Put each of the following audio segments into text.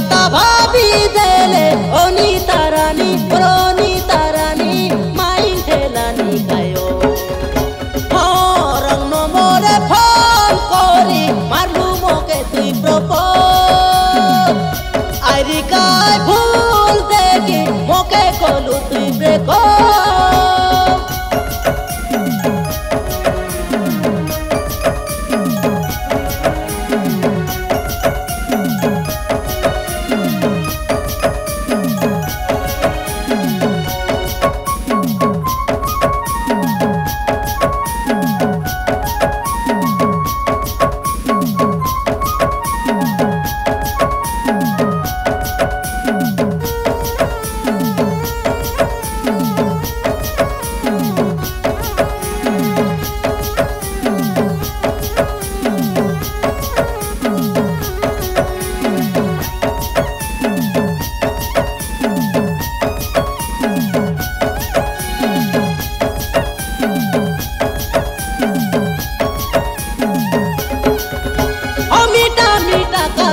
কথা ভাবি দেলে অনিতা রানী অনিতা রানী মাই ঠেলানি গায়ো রং নম্বরে ফোন করি মারলু মোকে তুই প্রপোজ আইরিকায় ভুল দেখি মোকে কলু তুই ব্রেক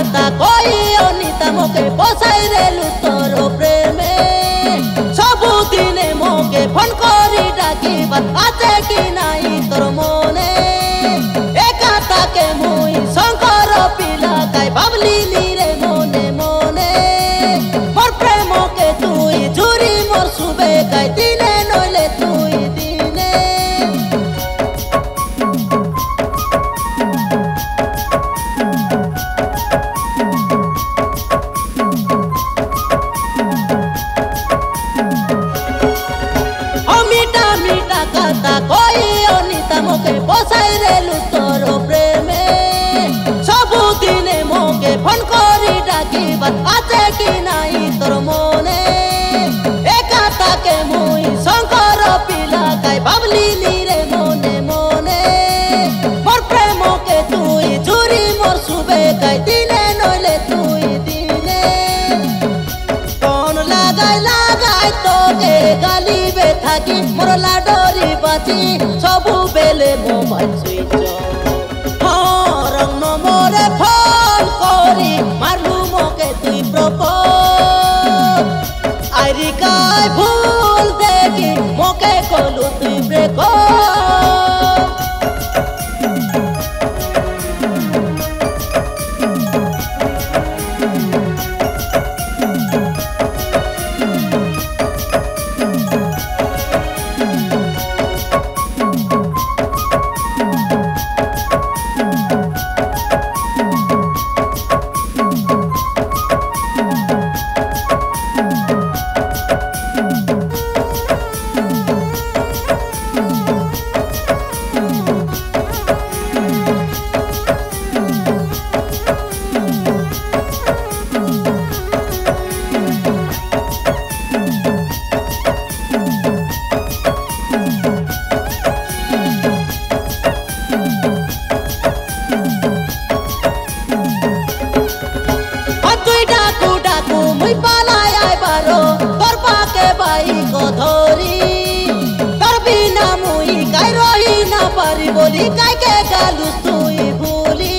কথা কই অনিতা মোকে বসাই রেলু তোর প্রেমে ସବୁদিনে মোকে ফোন করি ডাকিবা আছে কি নাই তোর মনে একা তাকে মুই শঙ্কর পিলা গাই ভাবলি রে মনে মনে মোর প্রেমকে তুই ঝুরি মোর সুবে গাই দিনে নইলে তুই দিনে কথা কই অনিতা মোকে বসাই রেলু তোর প্রেমে ସବୁদিনে মোকে ফোন করি ডাকিবা আছে কি নাই তোর মনে একা তাকে মুই শঙ্কর পিলা গাই ভাবলি রে মনে মনে মোর প্রেমকে তুই ঝুরি মোর সুবে গাই দিনে নইলে তুই দিনে কোন লাগাই লাগাই তোকে গালিবে থাকি মোর লাডরি বাঁচি সবু বেলে মোবাইল সুইচ রং নম্বরে ফোন করি মারলু মোকে তুই প্রপোজ আইরিকায় ভুল দেখি মোকে কলু তুই ব্রেক মুই পালাই আইবারো তোর পাকে বাইক ধরি তোর বিনা মুই গাই রহি না পারি বলি গাইকে গালু তুই ভুলি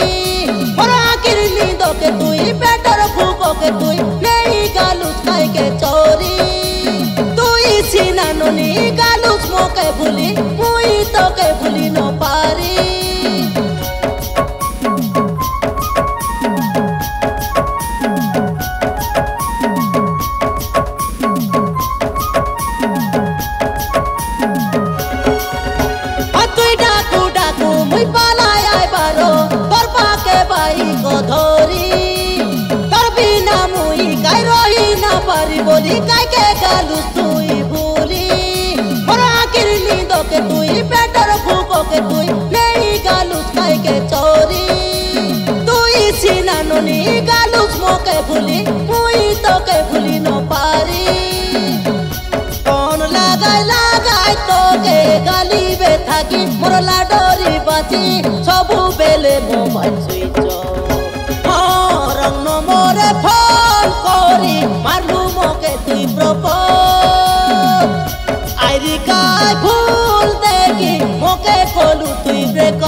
মোর আখির নিন্দকে তুই পেটর ভুককে তুই নেই গালুস গাইকে চোরি তুই সিনাননি গালুস মোকে ভুলি মুই তোকে ভুলি ন পারি মুই পালাই আইবারো তোর পাকে বাইক ধরি তোর বিনা মুই গাই রহি না পারি বলি গাইকে গালু তুই ভুলি মোর আখির নিন্দকে তুই পেটর ভুককে তুই নেই গালুস গাইকে চোরি তুই সিনাননি গালুস মোকে ভুলি মুই তোকে ভুলি ন পারি কোন লাগাই লাগাই তোকে গালিবে থাকি মোর লাডরি বাঁচি সবু বেলে মোবাইল সুইচ রং নম্বরে ফোন করি মারলু মোকে তুই প্রপোজ আইরিকায় ভুল দেখি মোকে কলু তুই ব্রেক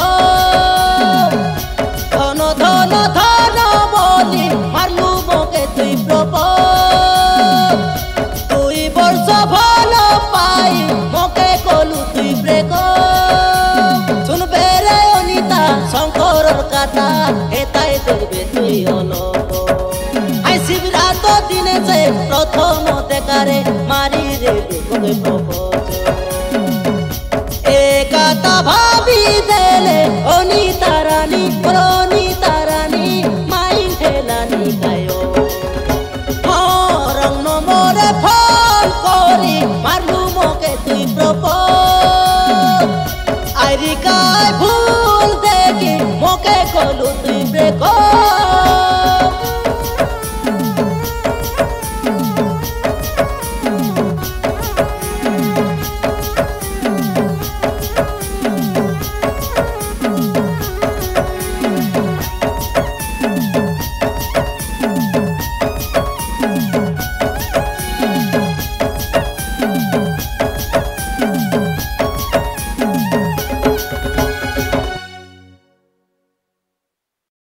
ধন ধন ধন বলি মারলু মোকে তুই কথা এটাই দেখবে তুই অলপ আই শিবরাত দিনে যে প্রথম দেখারে মারি রে লোকে প্রভু